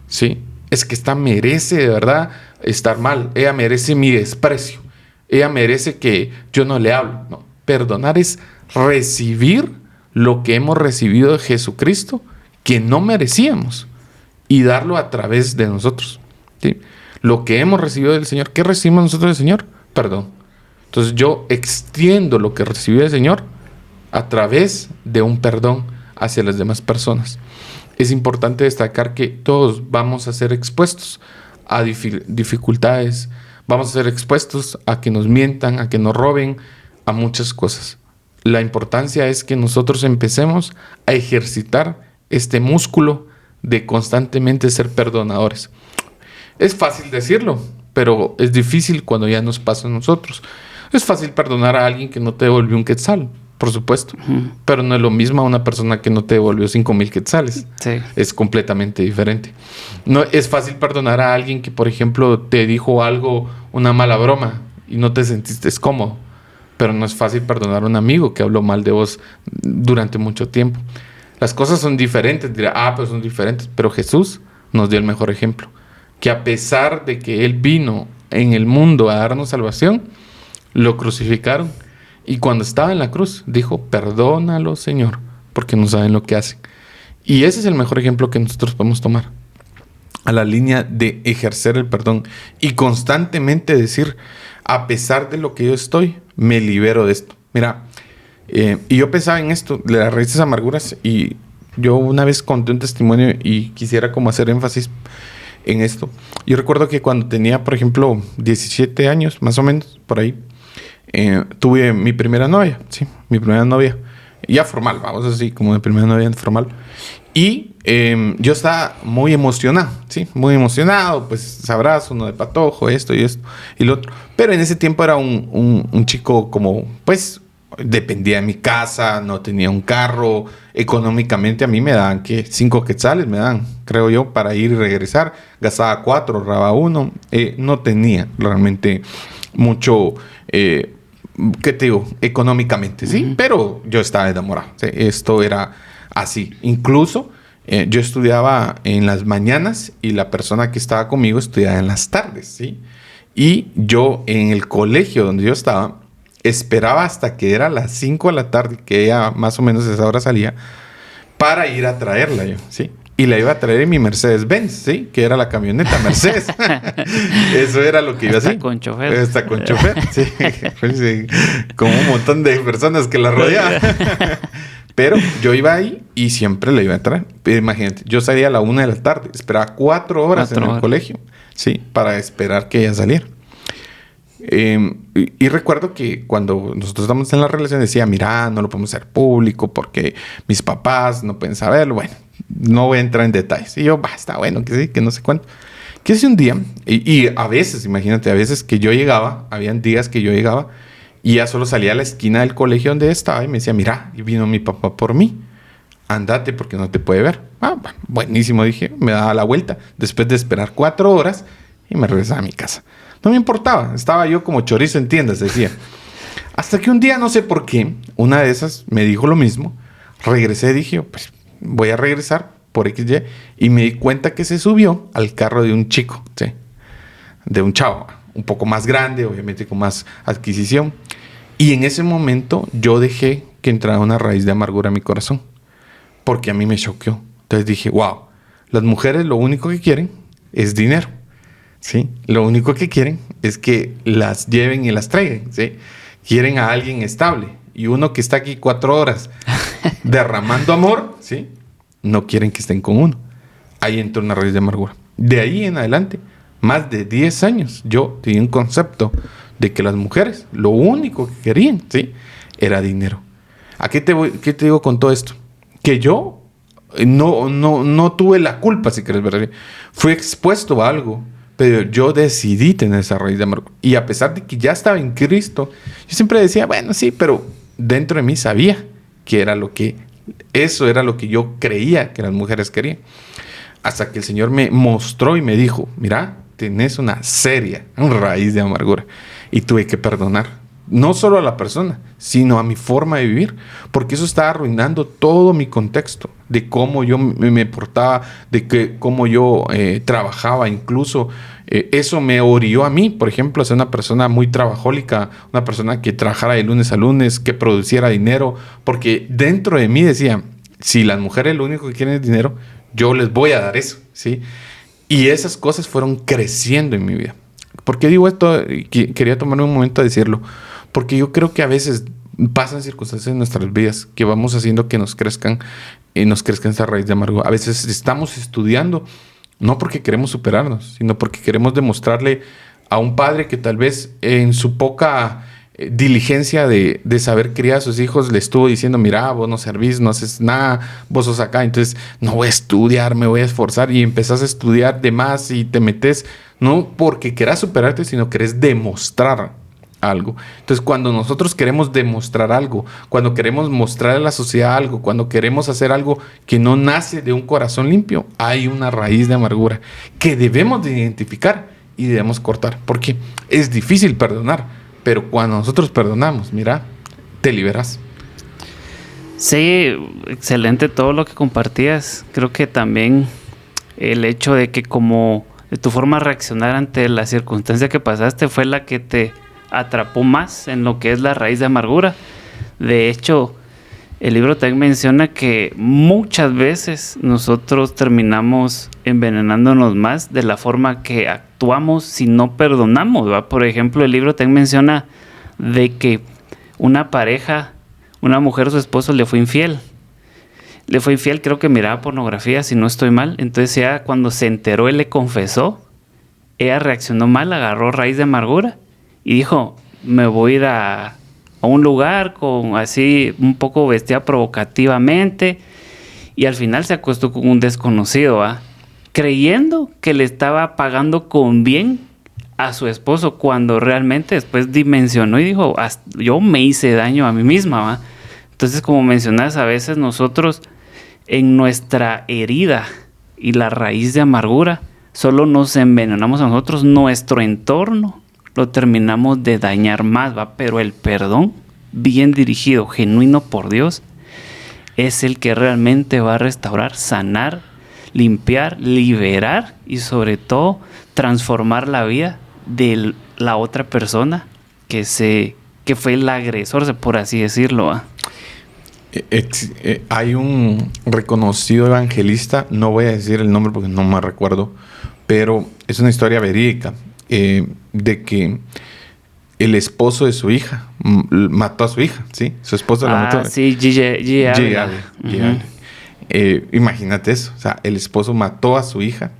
¿sí? Es que esta merece de verdad estar mal. Ella merece mi desprecio. Ella merece que yo no le hable. No. Perdonar es recibir lo que hemos recibido de Jesucristo, que no merecíamos, y darlo a través de nosotros, ¿sí? Lo que hemos recibido del Señor. ¿Qué recibimos nosotros del Señor? Perdón. Entonces yo extiendo lo que recibí del Señor a través de un perdón hacia las demás personas. Es importante destacar que todos vamos a ser expuestos a dificultades, vamos a ser expuestos a que nos mientan, a que nos roben, a muchas cosas. La importancia es que nosotros empecemos a ejercitar este músculo de constantemente ser perdonadores. Es fácil decirlo, pero es difícil cuando ya nos pasa a nosotros. Es fácil perdonar a alguien que no te devolvió un quetzal, por supuesto, pero no es lo mismo a una persona que no te devolvió 5,000 quetzales. Sí. Es completamente diferente. No es fácil perdonar a alguien que, por ejemplo, te dijo algo, una mala broma, y no te sentiste cómodo. Pero no es fácil perdonar a un amigo que habló mal de vos durante mucho tiempo. Las cosas son diferentes. Dirá, pues son diferentes. Pero Jesús nos dio el mejor ejemplo. Que a pesar de que Él vino en el mundo a darnos salvación, lo crucificaron. Y cuando estaba en la cruz, dijo, perdónalo, Señor, porque no saben lo que hacen. Y ese es el mejor ejemplo que nosotros podemos tomar. A la línea de ejercer el perdón y constantemente decir, a pesar de lo que yo estoy, me libero de esto. Mira, y yo pensaba en esto, de las raíces amarguras, y yo una vez conté un testimonio y quisiera como hacer énfasis en esto. Yo recuerdo que cuando tenía, por ejemplo, 17 años, más o menos, por ahí, tuve mi primera novia, sí, mi primera novia, ya formal, vamos así, como mi primera novia formal. Y yo estaba muy emocionado, sí, muy emocionado, pues sabrás, uno de patojo, esto y esto y lo otro. Pero en ese tiempo era un chico como, pues, dependía de mi casa, no tenía un carro. Económicamente a mí me daban, ¿qué? 5 quetzales me dan, creo yo, para ir y regresar. Gastaba 4, ahorraba 1. No tenía realmente mucho, ¿qué te digo? Económicamente, ¿sí? Uh-huh. Pero yo estaba enamorado, ¿sí? Esto era así. Incluso yo estudiaba en las mañanas y la persona que estaba conmigo estudiaba en las tardes, ¿sí? Y yo en el colegio donde yo estaba esperaba hasta que era las 5 de la tarde, que ella más o menos a esa hora salía, para ir a traerla yo, ¿sí? y la iba a traer en mi Mercedes-Benz, ¿sí? Que era la camioneta Mercedes. Eso era lo que iba a hacer. Con chofer. Hasta con chofer, sí. Sí. Como un montón de personas que la rodeaban. Pero yo iba ahí y siempre la iba a traer. Pero imagínate, yo salía a la 1 de la tarde, esperaba 4 horas en el colegio, sí, para esperar que ella saliera. Y recuerdo que cuando nosotros estábamos en la relación decía, mira, no lo podemos hacer público porque mis papás no pueden saberlo. Bueno, no voy a entrar en detalles. Y yo, está bueno, que sí, que no sé cuánto. Que hace un día, y a veces, imagínate, a veces que yo llegaba, habían días que yo llegaba y ya solo salía a la esquina del colegio donde estaba y me decía, mira, y vino mi papá por mí. Andate porque no te puede ver. Buenísimo, dije, me daba la vuelta. Después de esperar 4 horas y me regresaba a mi casa. No me importaba, estaba yo como chorizo en tiendas, decía. Hasta que un día, no sé por qué, una de esas me dijo lo mismo. Regresé, dije, pues voy a regresar por XY. Y me di cuenta que se subió al carro de un chico, ¿sí? De un chavo, un poco más grande, obviamente con más adquisición. Y en ese momento yo dejé que entrara una raíz de amargura a mi corazón. Porque a mí me choqueó. Entonces dije, wow, las mujeres lo único que quieren es dinero. ¿Sí? Lo único que quieren es que las lleven y las traigan, ¿sí? Quieren a alguien estable. Y uno que está aquí 4 horas derramando amor, ¿sí? No quieren que estén con uno. Ahí entra una raíz de amargura. De ahí en adelante, más de 10 años, yo tenía un concepto de que las mujeres lo único que querían, ¿sí? Era dinero. ¿A qué te digo con todo esto? Que yo no tuve la culpa, si quieres ver. Fui expuesto a algo. Pero yo decidí tener esa raíz de amargura. Y a pesar de que ya estaba en Cristo, yo siempre decía, bueno, sí, pero dentro de mí sabía que eso era lo que yo creía que las mujeres querían. Hasta que el Señor me mostró y me dijo, mira, tenés una raíz de amargura. Y tuve que perdonar. No solo a la persona, sino a mi forma de vivir. Porque eso estaba arruinando todo mi contexto. De cómo yo me portaba, cómo yo trabajaba. Incluso eso me orilló a mí, por ejemplo, a ser una persona muy trabajólica. Una persona que trabajara de lunes a lunes, que produciera dinero. Porque dentro de mí decía, si las mujeres lo único que quieren es dinero, yo les voy a dar eso, ¿sí? Y esas cosas fueron creciendo en mi vida. ¿Por qué digo esto? Quería tomarme un momento a decirlo. Porque yo creo que a veces pasan circunstancias en nuestras vidas que vamos haciendo que nos crezcan esa raíz de amargura. A veces estamos estudiando, no porque queremos superarnos, sino porque queremos demostrarle a un padre que tal vez en su poca diligencia de saber criar a sus hijos le estuvo diciendo, mira, vos no servís, no haces nada, vos sos acá, entonces no voy a estudiar, me voy a esforzar, y empezás a estudiar de más y te metes, no porque quieras superarte, sino querés demostrar algo. Entonces, cuando nosotros queremos demostrar algo, cuando queremos mostrar a la sociedad algo, cuando queremos hacer algo que no nace de un corazón limpio, hay una raíz de amargura que debemos de identificar y debemos cortar, porque es difícil perdonar, pero cuando nosotros perdonamos, mira, te liberas. Sí, excelente todo lo que compartías. Creo que también el hecho de que como de tu forma de reaccionar ante la circunstancia que pasaste fue la que te atrapó más en lo que es la raíz de amargura. De hecho, el libro también menciona que muchas veces nosotros terminamos envenenándonos más de la forma que actuamos si no perdonamos, ¿va? Por ejemplo, el libro también menciona de que una mujer, su esposo le fue infiel. Creo que miraba pornografía, si no estoy mal. Entonces ella, cuando se enteró, él le confesó. Ella reaccionó mal, agarró raíz de amargura y dijo, me voy a ir a un lugar con así un poco vestida provocativamente, y al final se acostó con un desconocido, ¿eh? Creyendo que le estaba pagando con bien a su esposo, cuando realmente después dimensionó y dijo, yo me hice daño a mí misma, ¿eh? Entonces, como mencionas, a veces nosotros en nuestra herida y la raíz de amargura solo nos envenenamos a nosotros, nuestro entorno lo terminamos de dañar más, ¿va? Pero el perdón, bien dirigido, genuino por Dios, es el que realmente va a restaurar, sanar, limpiar, liberar y sobre todo transformar la vida de la otra persona que fue el agresor, por así decirlo, ¿va? Hay un reconocido evangelista, no voy a decir el nombre porque no me recuerdo, pero es una historia verídica de que el esposo de su hija mató a su hija, ¿sí? Su esposo la mató. Sí, G. Ávila. Imagínate eso, o sea, el esposo mató a su hija,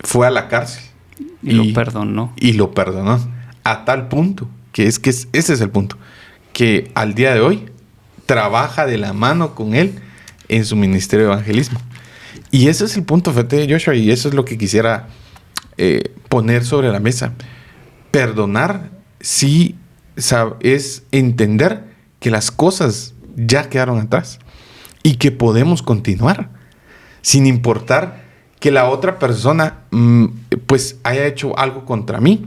fue a la cárcel. Y lo perdonó. Y lo perdonó. A tal punto, ese es el punto, que al día de hoy trabaja de la mano con él en su ministerio de evangelismo. Y ese es el punto, fíjate, Joshua, y eso es lo que quisiera poner sobre la mesa. Perdonar sí es entender que las cosas ya quedaron atrás y que podemos continuar sin importar que la otra persona pues haya hecho algo contra mí,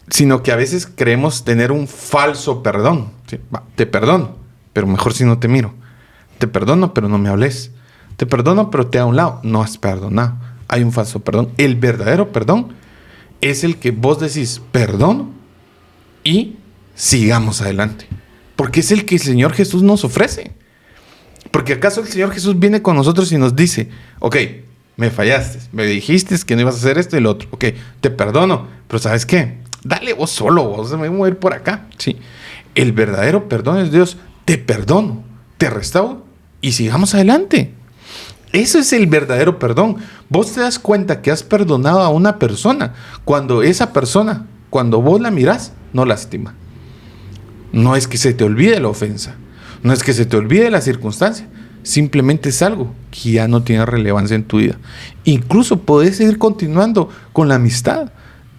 sino que a veces creemos tener un falso perdón. ¿Sí? Te perdono, pero mejor si no te miro. Te perdono, pero no me hables. Te perdono, pero te a un lado. No has perdonado. Hay un falso perdón. El verdadero perdón es el que vos decís perdono y sigamos adelante. Porque es el que el Señor Jesús nos ofrece. Porque ¿acaso el Señor Jesús viene con nosotros y nos dice, ok, me fallaste, me dijiste que no ibas a hacer esto y lo otro, ok, te perdono, pero ¿sabes qué? Dale vos solo, vos me voy a ir por acá. Sí. El verdadero perdón es Dios, te perdono, te restauro y sigamos adelante. Eso es el verdadero perdón. Vos te das cuenta que has perdonado a una persona cuando esa persona, cuando vos la mirás, no lastima. No es que se te olvide la ofensa, no es que se te olvide la circunstancia, simplemente es algo que ya no tiene relevancia en tu vida. Incluso podés seguir continuando con la amistad.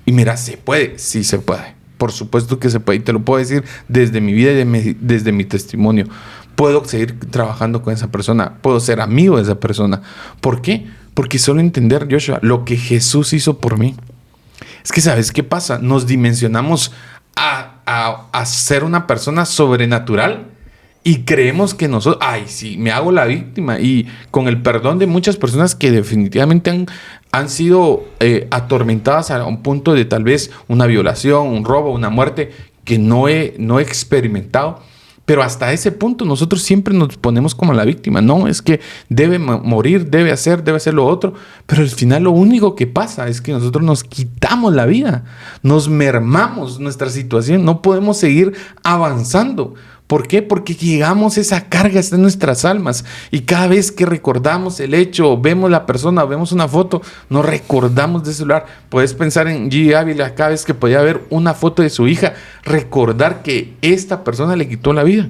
Y mira, ¿se puede? Sí se puede. Por supuesto que se puede. Y te lo puedo decir desde mi vida y desde mi testimonio. Puedo seguir trabajando con esa persona. Puedo ser amigo de esa persona. ¿Por qué? Porque solo entender, Joshua, lo que Jesús hizo por mí. Es que, ¿sabes qué pasa? Nos dimensionamos a ser una persona sobrenatural y creemos que nosotros, ay, sí, me hago la víctima. Y con el perdón de muchas personas que definitivamente han sido atormentadas a un punto de tal vez una violación, un robo, una muerte que no he experimentado. Pero hasta ese punto nosotros siempre nos ponemos como la víctima. No, es que debe morir, debe hacer lo otro. Pero al final lo único que pasa es que nosotros nos quitamos la vida. Nos mermamos nuestra situación. No podemos seguir avanzando. ¿Por qué? Porque llegamos, esa carga está en nuestras almas. Y cada vez que recordamos el hecho, vemos la persona, vemos una foto, nos recordamos de ese lugar. Puedes pensar en G. Ávila, cada vez que podía ver una foto de su hija, recordar que esta persona le quitó la vida.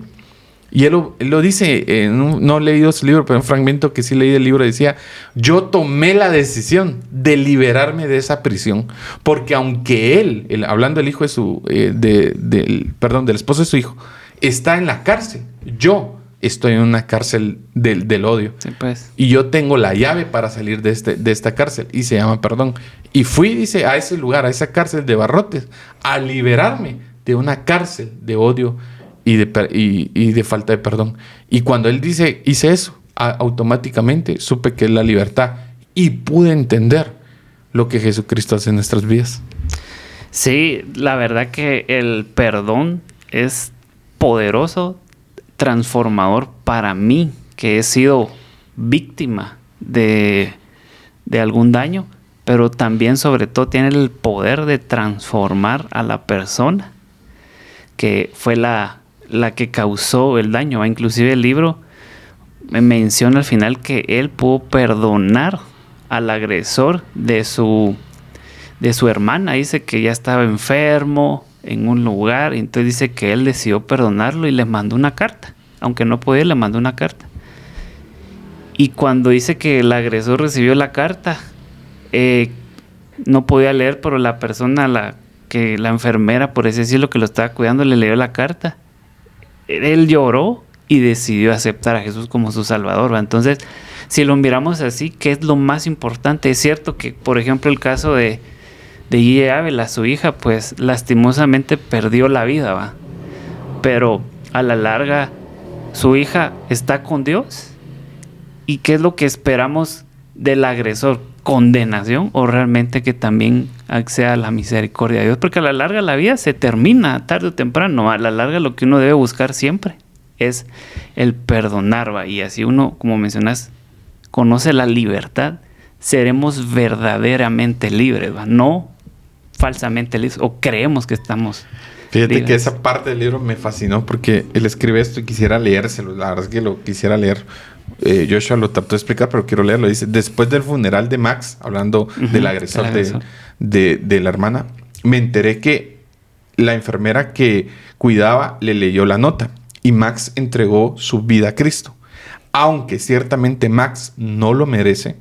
Y él lo dice, no he leído su libro, pero un fragmento que sí leí del libro decía, yo tomé la decisión de liberarme de esa prisión, porque aunque él hablando del hijo de del esposo de su hijo, está en la cárcel, yo estoy en una cárcel del odio. Sí, pues. Y yo tengo la llave para salir de esta cárcel, y se llama perdón. Y fui, dice, a ese lugar, a esa cárcel de barrotes, a liberarme de una cárcel de odio y de falta de perdón. Y cuando él dice, hice eso, automáticamente supe que es la libertad y pude entender lo que Jesucristo hace en nuestras vidas. Sí, la verdad que el perdón es poderoso, transformador para mí, que he sido víctima de algún daño, pero también sobre todo tiene el poder de transformar a la persona que fue la que causó el daño. Inclusive el libro me menciona al final que él pudo perdonar al agresor de su hermana. Dice que ya estaba enfermo en un lugar, y entonces dice que él decidió perdonarlo y le mandó una carta. Aunque no podía, le mandó una carta. Y cuando dice que el agresor recibió la carta, no podía leer, pero la persona, la enfermera, por así decirlo, que lo estaba cuidando, le leyó la carta. Él lloró y decidió aceptar a Jesús como su Salvador, ¿va? Entonces, si lo miramos así, ¿qué es lo más importante? Es cierto que, por ejemplo, el caso de G. Ávila, su hija, pues lastimosamente perdió la vida, ¿va? Pero a la larga su hija está con Dios. ¿Y qué es lo que esperamos del agresor? ¿Condenación o realmente que también acceda a la misericordia de Dios? Porque a la larga la vida se termina, tarde o temprano. A la larga lo que uno debe buscar siempre es el perdonar, ¿va? Y así uno, como mencionas, conoce la libertad, seremos verdaderamente libres, ¿va? No falsamente libres, o creemos que estamos Fíjate libres. que esa parte del libro me fascinó porque él escribe esto y quisiera leérselo. La verdad es que lo quisiera leer. Joshua lo trató de explicar, pero quiero leerlo. Dice, después del funeral de Max, hablando del agresor, de la hermana, me enteré que la enfermera que cuidaba le leyó la nota y Max entregó su vida a Cristo. Aunque ciertamente Max no lo merece,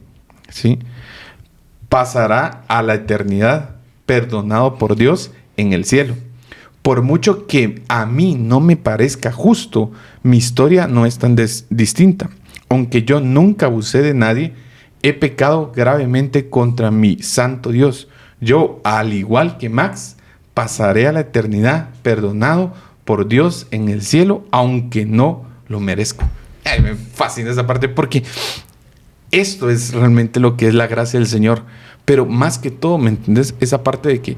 ¿sí? Pasará a la eternidad perdonado por Dios en el cielo. Por mucho que a mí no me parezca justo, mi historia no es tan distinta. Aunque yo nunca abusé de nadie, he pecado gravemente contra mi santo Dios. Yo, al igual que Max, pasaré a la eternidad perdonado por Dios en el cielo, aunque no lo merezco. Ay, me fascina esa parte porque esto es realmente lo que es la gracia del Señor. Pero más que todo, ¿me entiendes? Esa parte de que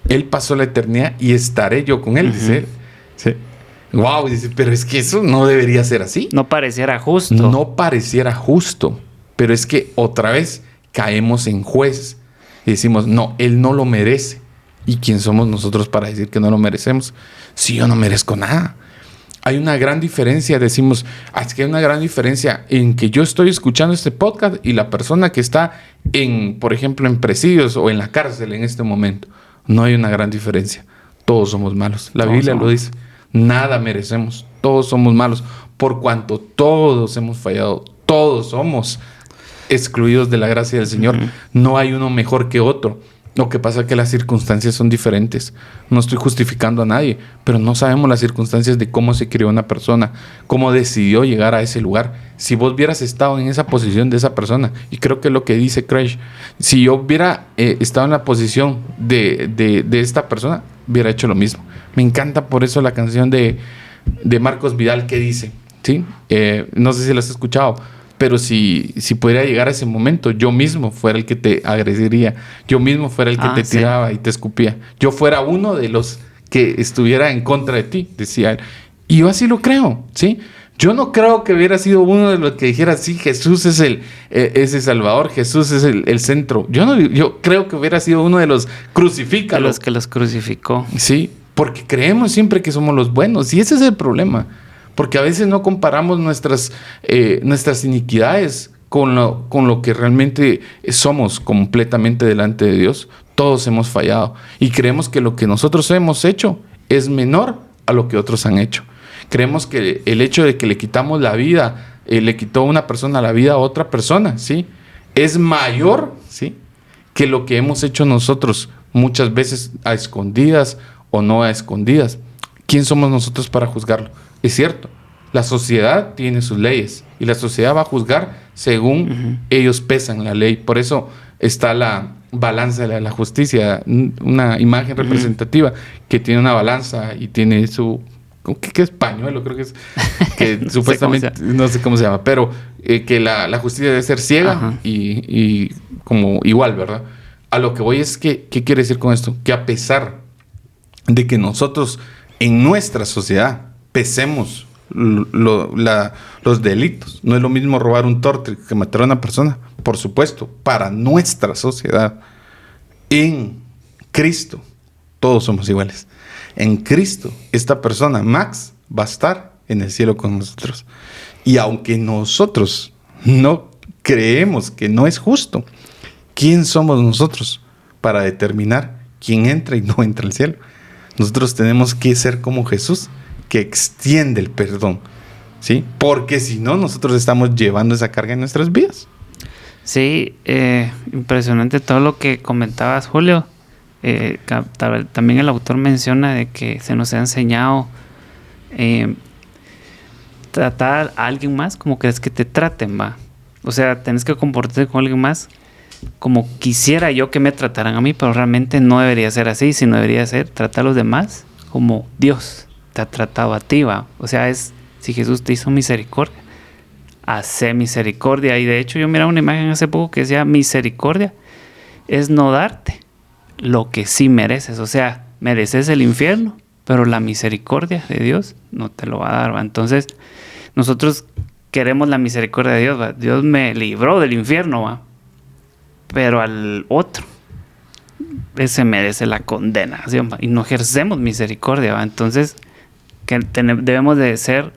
Él pasó la eternidad y estaré yo con Él, dice él. Sí. Wow, dice, pero es que eso no debería ser así. No pareciera justo. No pareciera justo. Pero es que otra vez caemos en juez y decimos, no, Él no lo merece. ¿Y quién somos nosotros para decir que no lo merecemos? Si yo no merezco nada. Hay una gran diferencia, decimos, es que hay una gran diferencia en que yo estoy escuchando este podcast y la persona que está por ejemplo, en presidios o en la cárcel en este momento. No hay una gran diferencia. Todos somos malos. La Biblia lo dice. Nada merecemos. Todos somos malos. Por cuanto todos hemos fallado. Todos somos excluidos de la gracia del Señor. No hay uno mejor que otro. Lo que pasa es que las circunstancias son diferentes. No estoy justificando a nadie, pero no sabemos las circunstancias de cómo se crió una persona, cómo decidió llegar a ese lugar. Si vos hubieras estado en esa posición de esa persona, y creo que es lo que dice Craig, si yo hubiera estado en la posición de esta persona, hubiera hecho lo mismo. Me encanta por eso la canción de Marcos Vidal que dice, ¿sí? No sé si la has escuchado, pero si pudiera llegar a ese momento, yo mismo fuera el que te agrediría, yo mismo fuera el que te tiraba y te escupía, yo fuera uno de los que estuviera en contra de ti, decía él. Y yo así lo creo, ¿sí? Yo no creo que hubiera sido uno de los que dijera, sí, Jesús es el Salvador, Jesús es el centro. Yo creo que hubiera sido uno de los crucifícalos. De los que los crucificó. Sí, porque creemos siempre que somos los buenos y ese es el problema. Porque a veces no comparamos nuestras iniquidades con lo que realmente somos completamente delante de Dios. Todos hemos fallado y creemos que lo que nosotros hemos hecho es menor a lo que otros han hecho. Creemos que el hecho de que le quitamos la vida, le quitó una persona la vida a otra persona, ¿sí? Es mayor, ¿sí? Que lo que hemos hecho nosotros muchas veces a escondidas o no a escondidas. ¿Quién somos nosotros para juzgarlo? Es cierto, la sociedad tiene sus leyes y la sociedad va a juzgar según ellos pesan la ley. Por eso está la balanza de la justicia, una imagen representativa que tiene una balanza y tiene su... ¿Qué es pañuelo? Creo que es que supuestamente, no sé cómo se llama, pero que la justicia debe ser ciega y como igual, ¿verdad? A lo que voy es que, ¿qué quiere decir con esto? Que a pesar de que nosotros en nuestra sociedad pesemos los delitos. No es lo mismo robar un torte que matar a una persona. Por supuesto, para nuestra sociedad, en Cristo, todos somos iguales. En Cristo, esta persona, Max, va a estar en el cielo con nosotros. Y aunque nosotros no creemos que no es justo, ¿quién somos nosotros para determinar quién entra y no entra al cielo? Nosotros tenemos que ser como Jesús, que extiende el perdón, ¿sí? Porque si no, nosotros estamos llevando esa carga en nuestras vidas. Sí, impresionante todo lo que comentabas, Julio. También el autor menciona de que se nos ha enseñado tratar a alguien más como crees que te traten, va. O sea, tenés que comportarte con alguien más como quisiera yo que me trataran a mí, pero realmente no debería ser así, sino debería ser tratar a los demás como Dios te ha tratado a ti, va. O sea, si Jesús te hizo misericordia, hace misericordia. Y de hecho yo miraba una imagen hace poco que decía, misericordia es no darte lo que sí mereces. O sea, mereces el infierno, pero la misericordia de Dios no te lo va a dar, ¿va? Entonces, nosotros queremos la misericordia de Dios, ¿va? Dios me libró del infierno, ¿va? Pero al otro, ese merece la condenación, ¿va? Y no ejercemos misericordia, ¿va? Entonces, debemos de ser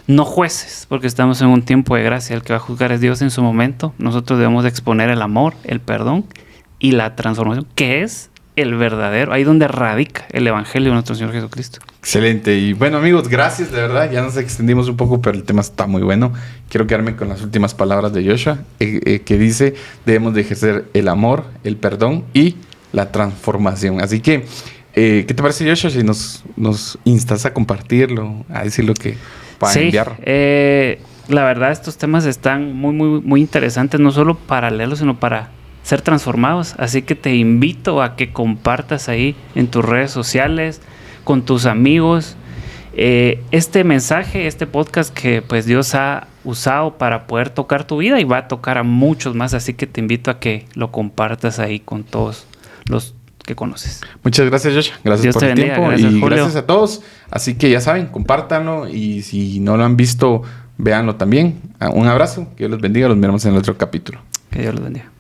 no jueces, porque estamos en un tiempo de gracia. El que va a juzgar es Dios en su momento. Nosotros debemos de exponer el amor, el perdón y la transformación, que es el verdadero, ahí donde radica el evangelio de nuestro Señor Jesucristo. Excelente. Y bueno, amigos, gracias, de verdad. Ya nos extendimos un poco, pero el tema está muy bueno. Quiero quedarme con las últimas palabras de Joshua, que dice, debemos de ejercer el amor, el perdón y la transformación. Así que, ¿qué te parece, Joshua, si nos instas a compartirlo, a decir lo que para enviar? La verdad, estos temas están muy, muy, muy interesantes, no solo para leerlos, sino para ser transformados. Así que te invito a que compartas ahí en tus redes sociales, con tus amigos, este mensaje, este podcast que pues Dios ha usado para poder tocar tu vida y va a tocar a muchos más. Así que te invito a que lo compartas ahí con todos los que conoces. Muchas gracias, Joshua. Gracias Dios por te el bendiga, tiempo gracias, y Julio. gracias a todos. Así que ya saben, compártanlo y si no lo han visto, véanlo también. Un abrazo, que Dios los bendiga. Los miramos en el otro capítulo. Que Dios los bendiga.